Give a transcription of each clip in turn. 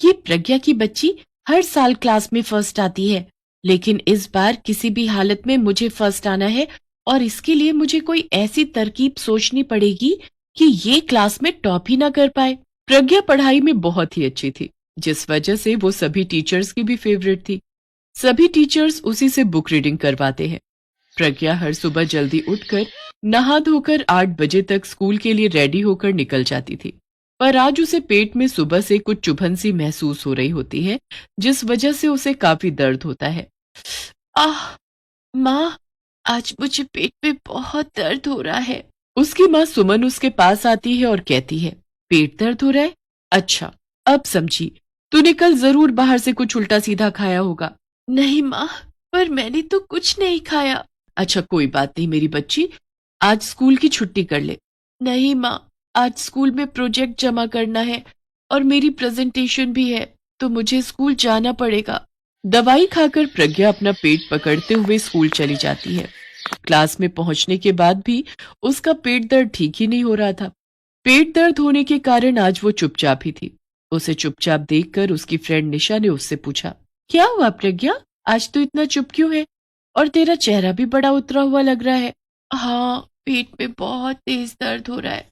ये प्रज्ञा की बच्ची हर साल क्लास में फर्स्ट आती है, लेकिन इस बार किसी भी हालत में मुझे फर्स्ट आना है और इसके लिए मुझे कोई ऐसी तरकीब सोचनी पड़ेगी कि ये क्लास में टॉप ही ना कर पाए। प्रज्ञा पढ़ाई में बहुत ही अच्छी थी, जिस वजह से वो सभी टीचर्स की भी फेवरेट थी। सभी टीचर्स उसी से बुक रीडिंग करवाते हैं। प्रज्ञा हर सुबह जल्दी उठकर नहा धोकर 8 बजे तक स्कूल के लिए रेडी होकर निकल जाती थी। पर आज उसे पेट में सुबह से कुछ चुभन सी महसूस हो रही होती है, जिस वजह से उसे काफी दर्द होता है। आह माँ, आज मुझे पेट में बहुत दर्द हो रहा है। उसकी माँ सुमन उसके पास आती है और कहती है, पेट दर्द हो रहा है? अच्छा, अब समझी, तूने कल जरूर बाहर से कुछ उल्टा सीधा खाया होगा। नहीं माँ, पर मैंने तो कुछ नहीं खाया। अच्छा कोई बात नहीं मेरी बच्ची, आज स्कूल की छुट्टी कर ले। नहीं माँ, आज स्कूल में प्रोजेक्ट जमा करना है और मेरी प्रेजेंटेशन भी है, तो मुझे स्कूल जाना पड़ेगा। दवाई खाकर प्रज्ञा अपना पेट पकड़ते हुए स्कूल चली जाती है। क्लास में पहुंचने के बाद भी उसका पेट दर्द ठीक ही नहीं हो रहा था। पेट दर्द होने के कारण आज वो चुपचाप ही थी। उसे चुपचाप देखकर उसकी फ्रेंड निशा ने उससे पूछा, क्या हुआ प्रज्ञा, आज तो इतना चुप क्यों है और तेरा चेहरा भी बड़ा उतरा हुआ लग रहा है। हाँ, पेट में बहुत तेज दर्द हो रहा है,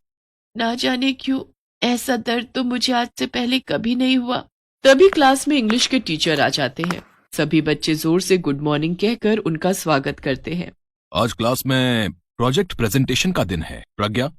ना जाने क्यों, ऐसा दर्द तो मुझे आज से पहले कभी नहीं हुआ। तभी क्लास में इंग्लिश के टीचर आ जाते हैं। सभी बच्चे जोर से गुड मॉर्निंग कहकर उनका स्वागत करते हैं। आज क्लास में प्रोजेक्ट प्रेजेंटेशन का दिन है प्रज्ञा,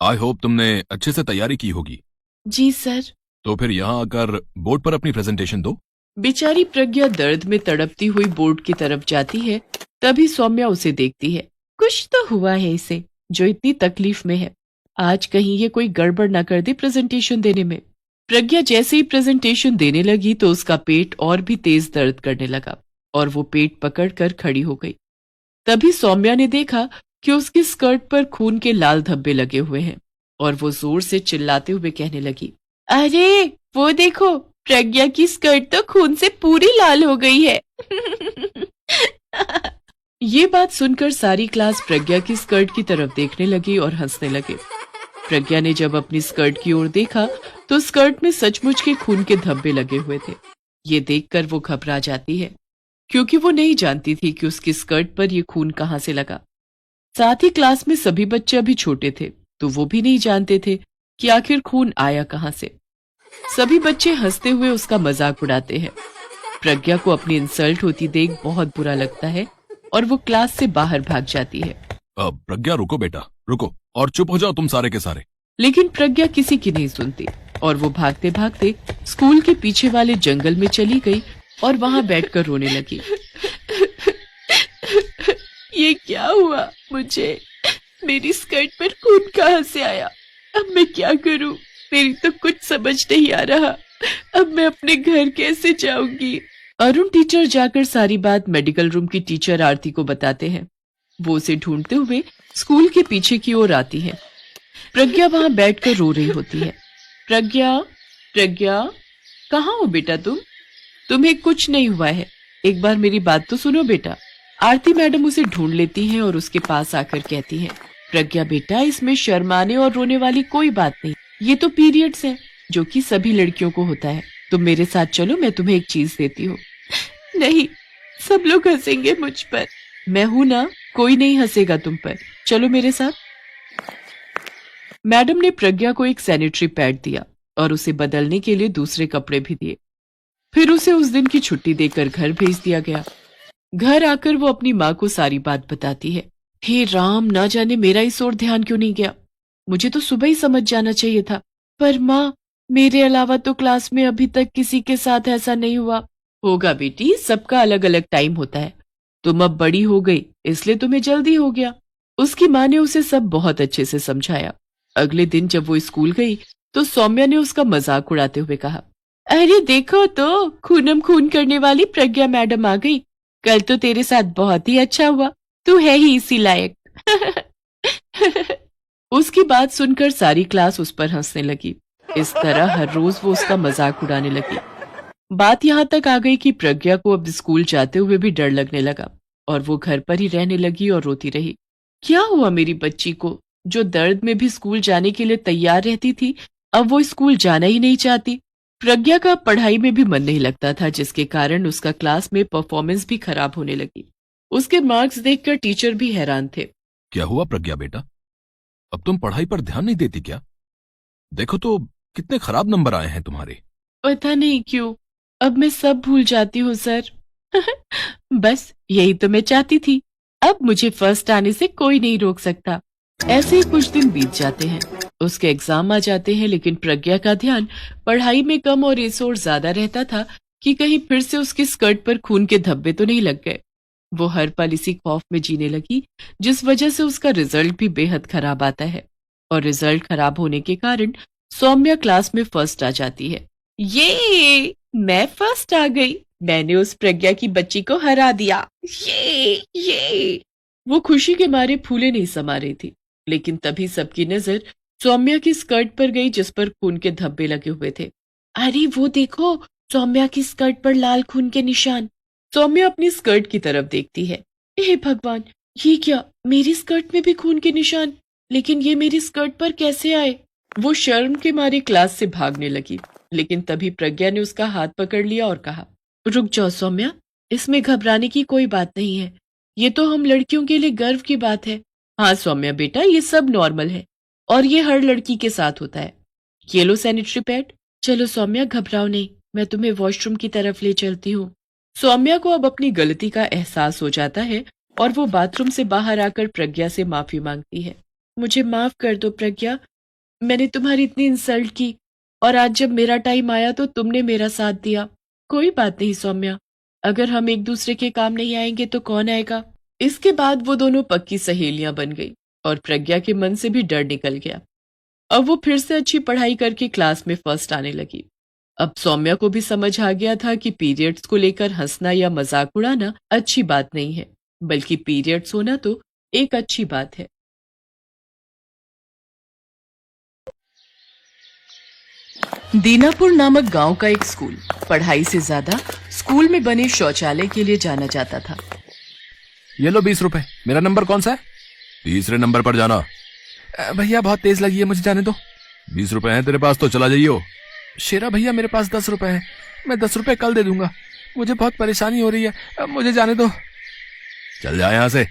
आई होप तुमने अच्छे से तैयारी की होगी। जी सर। तो फिर यहाँ आकर बोर्ड पर अपनी प्रेजेंटेशन दो। बेचारी प्रज्ञा दर्द में तड़पती हुई बोर्ड की तरफ जाती है। तभी सौम्या उसे देखती है। कुछ तो हुआ है इसे, जो इतनी तकलीफ में है। आज कहीं ये कोई गड़बड़ ना कर दे प्रेजेंटेशन देने में। प्रज्ञा जैसे ही प्रेजेंटेशन देने लगी तो उसका पेट और भी तेज दर्द करने लगा और वो पेट पकड़कर खड़ी हो गई। तभी सौम्या ने देखा कि उसकी स्कर्ट पर खून के लाल धब्बे लगे हुए हैं और वो जोर से चिल्लाते हुए कहने लगी, अरे वो देखो, प्रज्ञा की स्कर्ट तो खून से पूरी लाल हो गई है। ये बात सुनकर सारी क्लास प्रज्ञा की स्कर्ट की तरफ देखने लगी और हंसने लगे। प्रज्ञा ने जब अपनी स्कर्ट की ओर देखा तो स्कर्ट में सचमुच के खून के धब्बे लगे हुए थे। ये देखकर वो घबरा जाती है, क्योंकि वो नहीं जानती थी कि उसकी स्कर्ट पर ये खून कहाँ से लगा। साथ ही क्लास में सभी बच्चे अभी छोटे थे, तो वो भी नहीं जानते थे कि आखिर खून आया कहाँ से। सभी बच्चे हंसते हुए उसका मजाक उड़ाते हैं। प्रज्ञा को अपनी इंसल्ट होती देख बहुत बुरा लगता है और वो क्लास से बाहर भाग जाती है। प्रज्ञा रुको बेटा, रुको और चुप हो जाओ तुम सारे के सारे। लेकिन प्रज्ञा किसी की नहीं सुनती और वो भागते भागते स्कूल के पीछे वाले जंगल में चली गई और वहां बैठकर रोने लगी। ये क्या हुआ मुझे, मेरी स्कर्ट पर खून कहाँ से आया, अब मैं क्या करूं, मेरी तो कुछ समझ नहीं आ रहा, अब मैं अपने घर कैसे जाऊंगी। अरुण टीचर जाकर सारी बात मेडिकल रूम की टीचर आरती को बताते हैं। वो उसे ढूंढते हुए स्कूल के पीछे की ओर आती है। प्रज्ञा वहां बैठकर रो रही होती है। प्रज्ञा, प्रज्ञा, कहाँ हो बेटा तुम? तुम्हें कुछ नहीं हुआ है, एक बार मेरी बात तो सुनो बेटा। आरती मैडम उसे ढूंढ लेती हैं और उसके पास आकर कहती हैं, प्रज्ञा बेटा, इसमें शर्माने और रोने वाली कोई बात नहीं, ये तो पीरियड्स है जो कि सभी लड़कियों को होता है। तुम मेरे साथ चलो, मैं तुम्हें एक चीज देती हूँ। नहीं, सब लोग हंसेंगे मुझ पर। मैं हूं ना, कोई नहीं हंसेगा तुम पर, चलो मेरे साथ। मैडम ने प्रज्ञा को एक सैनिटरी पैड दिया और उसे बदलने के लिए दूसरे कपड़े भी दिए। फिर उसे उस दिन की छुट्टी देकर घर भेज दिया गया। घर आकर वो अपनी माँ को सारी बात बताती है। हे राम, ना जाने मेरा इस ओर ध्यान क्यों नहीं गया, मुझे तो सुबह ही समझ जाना चाहिए था। पर माँ, मेरे अलावा तो क्लास में अभी तक किसी के साथ ऐसा नहीं हुआ। होगा बेटी, सबका अलग अलग टाइम होता है, तुम अब बड़ी हो गई इसलिए तुम्हें जल्दी हो गया। उसकी माँ ने उसे सब बहुत अच्छे से समझाया। अगले दिन जब वो स्कूल गई तो सौम्या ने उसका मजाक उड़ाते हुए कहा, अरे देखो तो, खूनम खून करने वाली प्रज्ञा मैडम आ गई, कल तो तेरे साथ बहुत ही अच्छा हुआ, तू है ही इसी लायक। उसकी बात सुनकर सारी क्लास उस पर हंसने लगी। इस तरह हर रोज वो उसका मजाक उड़ाने लगी। बात यहाँ तक आ गई कि प्रज्ञा को अब स्कूल जाते हुए भी डर लगने लगा और वो घर पर ही रहने लगी और रोती रही। क्या हुआ मेरी बच्ची को, जो दर्द में भी स्कूल जाने के लिए तैयार रहती थी, अब वो स्कूल जाना ही नहीं चाहती। प्रज्ञा का पढ़ाई में भी मन नहीं लगता था, जिसके कारण उसका क्लास में परफॉर्मेंस भी खराब होने लगी। उसके मार्क्स देखकर टीचर भी हैरान थे। क्या हुआ प्रज्ञा बेटा, अब तुम पढ़ाई पर ध्यान नहीं देती क्या? देखो तो कितने खराब नंबर आए हैं तुम्हारे। पता नहीं क्यों अब मैं सब भूल जाती हूँ सर। बस यही तो मैं चाहती थी, अब मुझे फर्स्ट आने से कोई नहीं रोक सकता। ऐसे ही कुछ दिन बीत जाते हैं, उसके एग्जाम आ जाते हैं, लेकिन प्रज्ञा का ध्यान पढ़ाई में कम और इस ओर ज्यादा रहता था कि कहीं फिर से उसकी स्कर्ट पर खून के धब्बे तो नहीं लग गए। वो हर पल इसी खौफ में जीने लगी, जिस वजह से उसका रिजल्ट भी बेहद खराब आता है। और रिजल्ट खराब होने के कारण सौम्या क्लास में फर्स्ट आ जाती है। ये मैं फर्स्ट आ गई, मैंने उस प्रज्ञा की बच्ची को हरा दिया, ये वो खुशी के मारे फूले नहीं समा रही थी। लेकिन तभी सबकी नजर सौम्या की स्कर्ट पर गई, जिस पर खून के धब्बे लगे हुए थे। अरे वो देखो, सौम्या की स्कर्ट पर लाल खून के निशान। सौम्या अपनी स्कर्ट की तरफ देखती है। हे भगवान, ये क्या, मेरी स्कर्ट में भी खून के निशान, लेकिन ये मेरी स्कर्ट पर कैसे आए? वो शर्म के मारे क्लास से भागने लगी, लेकिन तभी प्रज्ञा ने उसका हाथ पकड़ लिया और कहा, रुक जाओ सौम्या, इसमें घबराने की कोई बात नहीं है, ये तो हम लड़कियों के लिए गर्व की बात है। हाँ सौम्या बेटा, ये सब नॉर्मल है और ये हर लड़की के साथ होता है। ये लो सैनिटरी पैड। चलो सौम्या घबराओ नहीं, मैं तुम्हें वॉशरूम की तरफ ले चलती हूँ। सौम्या को अब अपनी गलती का एहसास हो जाता है और वो बाथरूम से बाहर आकर प्रज्ञा से माफी मांगती है। मुझे माफ कर दो प्रज्ञा, मैंने तुम्हारी इतनी इंसल्ट की और आज जब मेरा टाइम आया तो तुमने मेरा साथ दिया। कोई बात नहीं सौम्या, अगर हम एक दूसरे के काम नहीं आएंगे तो कौन आएगा? इसके बाद वो दोनों पक्की सहेलियां बन गई और प्रज्ञा के मन से भी डर निकल गया। अब वो फिर से अच्छी पढ़ाई करके क्लास में फर्स्ट आने लगी। अब सौम्या को भी समझ आ गया था कि पीरियड्स को लेकर हंसना या मजाक उड़ाना अच्छी बात नहीं है, बल्कि पीरियड्स होना तो एक अच्छी बात है। दीनापुर नामक गांव का एक स्कूल पढ़ाई से ज्यादा स्कूल में बने शौचालय के लिए जाना जाता था। ये लो 20 रुपए। मेरा नंबर कौन सा है? तीसरे नंबर पर जाना। भैया बहुत तेज लगी है, मुझे जाने दो। 20 रुपए हैं तेरे पास तो चला जाइयो। शेरा भैया मेरे पास 10 रुपए हैं, मैं 10 रुपए कल दे दूंगा, मुझे बहुत परेशानी हो रही है, मुझे जाने दो। चल जा यहाँ से,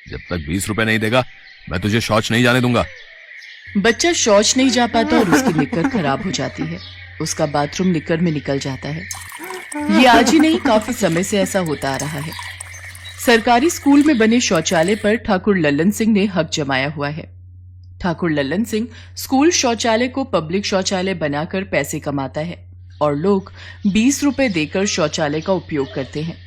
जब तक 20 रुपए नहीं देगा मैं तुझे शौच नहीं जाने दूंगा। बच्चा शौच नहीं जा पाता और उसकी निक्कर खराब हो जाती है। उसका बाथरूम निक्कर में निकल जाता है। ये आज ही नहीं, काफी समय से ऐसा होता आ रहा है। सरकारी स्कूल में बने शौचालय पर ठाकुर लल्लन सिंह ने हक जमाया हुआ है। ठाकुर लल्लन सिंह स्कूल शौचालय को पब्लिक शौचालय बनाकर पैसे कमाता है और लोग 20 रुपए देकर शौचालय का उपयोग करते हैं।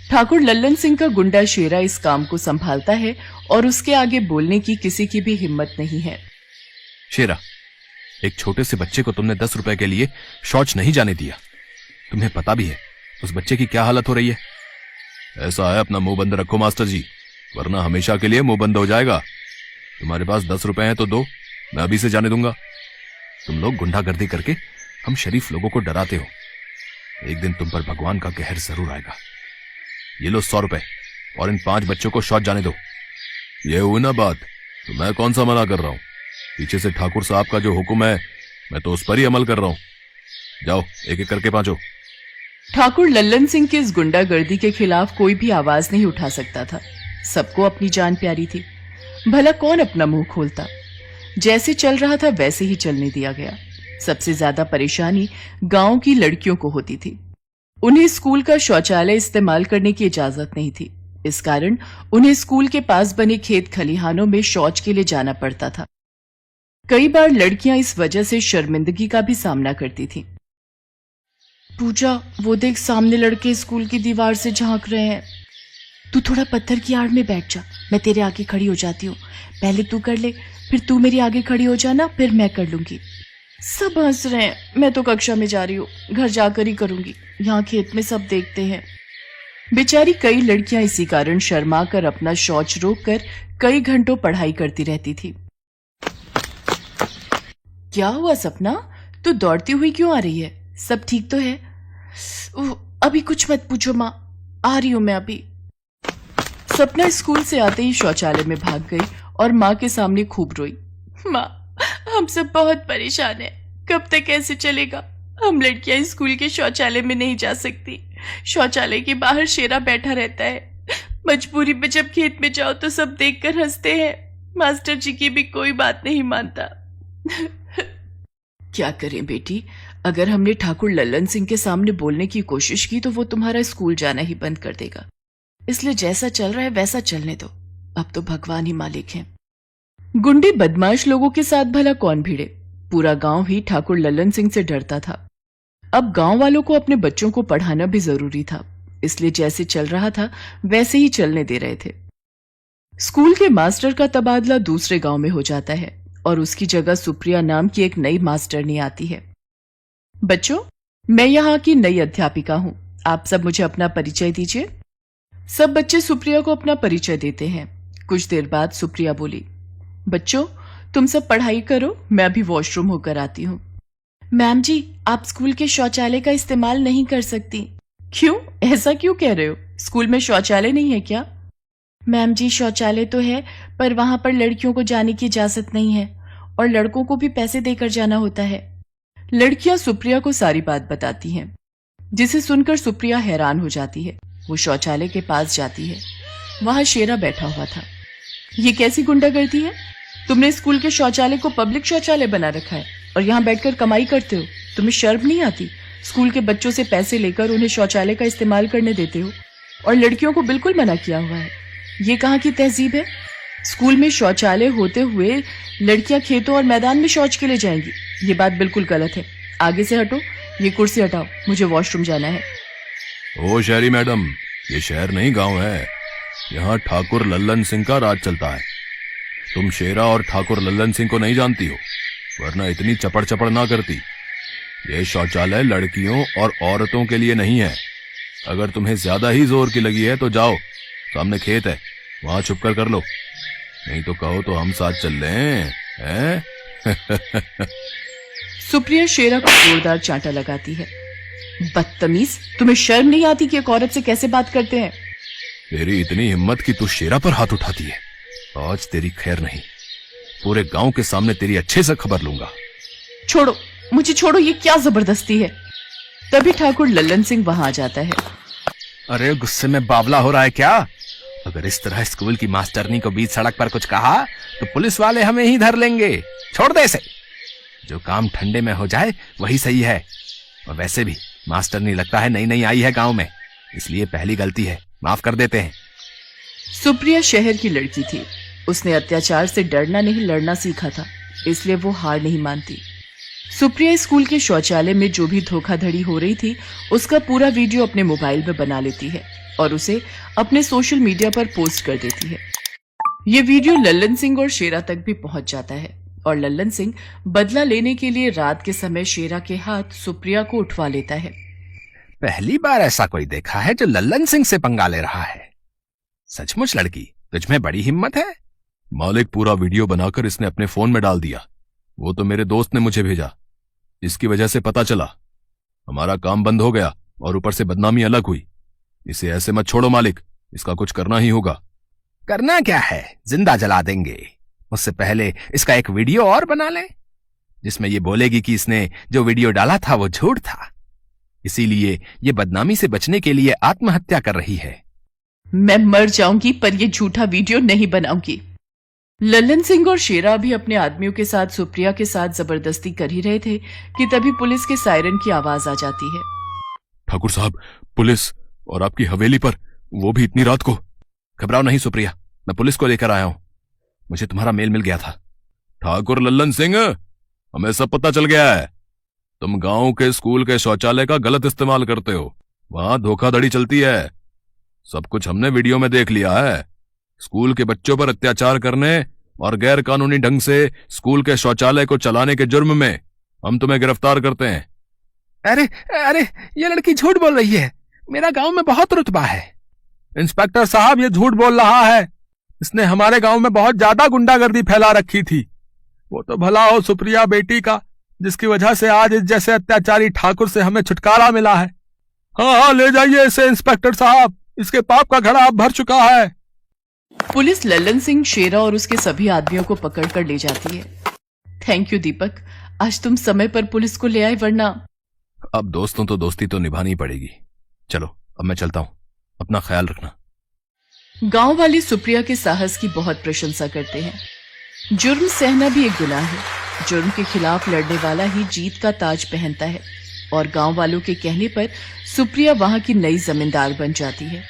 ठाकुर लल्लन सिंह का गुंडा शेरा इस काम को संभालता है और उसके आगे बोलने की किसी की भी हिम्मत नहीं है। शेरा, एक छोटे से बच्चे को तुमने 10 रुपए के लिए शौच नहीं जाने दिया। तुम्हें पता भी है उस बच्चे की क्या हालत हो रही है। ऐसा है, अपना मुंह बंद रखो मास्टर जी, वरना हमेशा के लिए मुंह बंद हो जाएगा। तुम्हारे पास 10 रुपए हैं तो दो, मैं अभी से जाने दूंगा। तुम लोग गुंडागर्दी करके हम शरीफ लोगों को डराते हो, एक दिन तुम पर भगवान का कहर जरूर आएगा। ये लो 100 रुपए और इन 5 बच्चों को शौच जाने दो। ये हुई ना बात, तो मैं कौन सा मना कर रहा हूं। पीछे से ठाकुर साहब का जो हुक्म है मैं तो उस पर ही अमल कर रहा हूं। जाओ एक एक करके पांचो। ठाकुर लल्लन सिंह की इस गुंडागर्दी के खिलाफ कोई भी आवाज नहीं उठा सकता था। सबको अपनी जान प्यारी थी, भला कौन अपना मुंह खोलता। जैसे चल रहा था वैसे ही चलने दिया गया। सबसे ज्यादा परेशानी गांव की लड़कियों को होती थी। उन्हें स्कूल का शौचालय इस्तेमाल करने की इजाजत नहीं थी। इस कारण उन्हें स्कूल के पास बने खेत खलिहानों में शौच के लिए जाना पड़ता था। कई बार लड़कियां इस वजह से शर्मिंदगी का भी सामना करती थीं। पूजा, वो देख सामने लड़के स्कूल की दीवार से झांक रहे हैं। तू थोड़ा पत्थर की आड़ में बैठ जा, मैं तेरे आगे खड़ी हो जाती हूँ। पहले तू कर ले, फिर तू मेरे आगे खड़ी हो जाना, फिर मैं कर लूंगी। सब हंस रहे हैं, मैं तो कक्षा में जा रही हूँ, घर जाकर ही करूंगी, यहाँ खेत में सब देखते हैं। बेचारी कई लड़कियां इसी कारण शर्मा कर अपना शौच रोककर कई घंटों पढ़ाई करती रहती थी। क्या हुआ सपना, तू दौड़ती हुई क्यों आ रही है? सब ठीक तो है? अभी कुछ मत पूछो माँ, आ रही हूं मैं अभी। सपना स्कूल से आते ही शौचालय में भाग गई और माँ के सामने खूब रोई। माँ, हम सब बहुत परेशान हैं, कब तक ऐसे चलेगा? हम लड़कियां स्कूल के शौचालय में नहीं जा सकती। शौचालय के बाहर शेरा बैठा रहता है। मजबूरी में जब खेत में जाओ तो सब देखकर हंसते हैं। मास्टर जी की भी कोई बात नहीं मानता। क्या करें बेटी, अगर हमने ठाकुर लल्लन सिंह के सामने बोलने की कोशिश की तो वो तुम्हारा स्कूल जाना ही बंद कर देगा। इसलिए जैसा चल रहा है वैसा चलने दो। अब तो भगवान ही मालिक हैं। गुंडे बदमाश लोगों के साथ भला कौन भिड़े। पूरा गांव ही ठाकुर लल्लन सिंह से डरता था। अब गांव वालों को अपने बच्चों को पढ़ाना भी जरूरी था, इसलिए जैसे चल रहा था वैसे ही चलने दे रहे थे। स्कूल के मास्टर का तबादला दूसरे गांव में हो जाता है और उसकी जगह सुप्रिया नाम की एक नई मास्टरनी आती है। बच्चों, मैं यहाँ की नई अध्यापिका हूँ। आप सब मुझे अपना परिचय दीजिए। सब बच्चे सुप्रिया को अपना परिचय देते हैं। कुछ देर बाद सुप्रिया बोली, बच्चों तुम सब पढ़ाई करो, मैं अभी वॉशरूम होकर आती हूँ। मैम जी, आप स्कूल के शौचालय का इस्तेमाल नहीं कर सकती। क्यों, ऐसा क्यों कह रहे हो? स्कूल में शौचालय नहीं है क्या? मैम जी, शौचालय तो है पर वहां पर लड़कियों को जाने की इजाजत नहीं है और लड़कों को भी पैसे देकर जाना होता है। लड़कियां सुप्रिया को सारी बात बताती हैं, जिसे सुनकर सुप्रिया हैरान हो जाती है। वो शौचालय के पास जाती है। वहां शेरा बैठा हुआ था। ये कैसी गुंडागर्दी है? तुमने स्कूल के शौचालय को पब्लिक शौचालय बना रखा है और यहाँ बैठकर कमाई करते हो। तुम्हें शर्म नहीं आती? स्कूल के बच्चों से पैसे लेकर उन्हें शौचालय का इस्तेमाल करने देते हो और लड़कियों को बिल्कुल मना किया हुआ है। ये कहाँ की तहजीब है? स्कूल में शौचालय होते हुए लड़कियां खेतों और मैदान में शौच के लिए जाएंगी। ये बात बिल्कुल गलत है। आगे से हटो, ये कुर्सी हटाओ, मुझे वॉशरूम जाना है। ओ शहरी मैडम, ये शहर नहीं गांव है। यहाँ ठाकुर लल्लन सिंह का राज चलता है। तुम शेरा और ठाकुर लल्लन सिंह को नहीं जानती हो, वरना इतनी चपड़ चपड़ ना करती। ये शौचालय लड़कियों और औरतों के लिए नहीं है। अगर तुम्हें ज्यादा ही जोर की लगी है तो जाओ, सामने खेत है, वहां छुप कर लो। नहीं तो कहो तो हम साथ चल लें, हैं? सुप्रिया शेरा को जोरदार चांटा लगाती है। बदतमीज, तुम्हें शर्म नहीं आती कि एक औरत से कैसे बात करते हैं? तेरी इतनी हिम्मत कि तू शेरा पर हाथ उठाती है। आज तेरी खैर नहीं, पूरे गांव के सामने तेरी अच्छे से खबर लूंगा। छोड़ो, मुझे छोड़ो, ये क्या जबरदस्ती है? तभी ठाकुर लल्लन सिंह वहां आ जाता है। अरे गुस्से में बावला हो रहा है क्या? अगर इस तरह स्कूल की मास्टरनी को बीच सड़क पर कुछ कहा तो पुलिस वाले हमें ही धर लेंगे। छोड़ दे इसे। जो काम ठंडे में हो जाए वही सही है। और वैसे भी मास्टरनी लगता है नई नई आई है गांव में, इसलिए पहली गलती है, माफ कर देते हैं। सुप्रिया शहर की लड़की थी। उसने अत्याचार से डरना नहीं लड़ना सीखा था, इसलिए वो हार नहीं मानती। सुप्रिया स्कूल के शौचालय में जो भी धोखाधड़ी हो रही थी उसका पूरा वीडियो अपने मोबाइल में बना लेती है और उसे अपने सोशल मीडिया पर पोस्ट कर देती है। ये वीडियो लल्लन सिंह और शेरा तक भी पहुंच जाता है और लल्लन सिंह बदला लेने के लिए रात के समय शेरा के हाथ सुप्रिया को उठवा लेता है। पहली बार ऐसा कोई देखा है जो लल्लन सिंह से पंगा ले रहा है। सचमुच लड़की, तुझमें बड़ी हिम्मत है। मालिक, पूरा वीडियो बनाकर इसने अपने फोन में डाल दिया। वो तो मेरे दोस्त ने मुझे भेजा, इसकी वजह से पता चला। हमारा काम बंद हो गया और ऊपर से बदनामी अलग हुई। इसे ऐसे मत छोड़ो मालिक, इसका कुछ करना ही होगा। करना क्या है, जिंदा जला देंगे। उससे पहले इसका एक वीडियो और बना लें जिसमें ये बोलेगी कि इसने जो वीडियो डाला था वो झूठ था, इसीलिए ये बदनामी से बचने के लिए आत्महत्या कर रही है। मैं मर जाऊंगी पर ये झूठा वीडियो नहीं बनाऊंगी। लल्लन सिंह और शेरा भी अपने आदमियों के साथ सुप्रिया के साथ जबरदस्ती कर ही रहे थे कि तभी पुलिस के सायरन की आवाज आ जाती है। ठाकुर साहब, पुलिस, और आपकी हवेली पर, वो भी इतनी रात को। घबराओ नहीं सुप्रिया, मैं पुलिस को लेकर आया हूं। मुझे तुम्हारा मेल मिल गया था। ठाकुर लल्लन सिंह, हमें सब पता चल गया है। तुम गांव के स्कूल के शौचालय का गलत इस्तेमाल करते हो, वहां धोखाधड़ी चलती है। सब कुछ हमने वीडियो में देख लिया है। स्कूल के बच्चों पर अत्याचार करने और गैर कानूनी ढंग से स्कूल के शौचालय को चलाने के जुर्म में हम तुम्हें गिरफ्तार करते हैं। अरे अरे, ये लड़की झूठ बोल रही है। मेरा गांव में बहुत रुतबा है। इंस्पेक्टर साहब, ये झूठ बोल रहा है। इसने हमारे गांव में बहुत ज्यादा गुंडागर्दी फैला रखी थी। वो तो भला हो सुप्रिया बेटी का, जिसकी वजह से आज इस जैसे अत्याचारी ठाकुर से हमें छुटकारा मिला है। हाँ, ले जाइए इसे इंस्पेक्टर साहब, इसके पाप का घड़ा अब भर चुका है। पुलिस लल्लन सिंह, शेरा और उसके सभी आदमियों को पकड़कर ले जाती है। थैंक यू दीपक, आज तुम समय पर पुलिस को ले आए, वरना अब दोस्तों तो दोस्ती तो निभानी पड़ेगी। चलो अब मैं चलता हूं, अपना ख्याल रखना। गांव वाले सुप्रिया के साहस की बहुत प्रशंसा करते हैं। जुर्म सहना भी एक गुनाह है। जुर्म के खिलाफ लड़ने वाला ही जीत का ताज पहनता है और गांव वालों के कहने पर सुप्रिया वहां की नई जमींदार बन जाती है।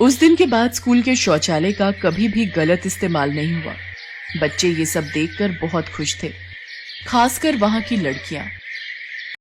उस दिन के बाद स्कूल के शौचालय का कभी भी गलत इस्तेमाल नहीं हुआ। बच्चे ये सब देखकर बहुत खुश थे, खासकर वहां की लड़कियां।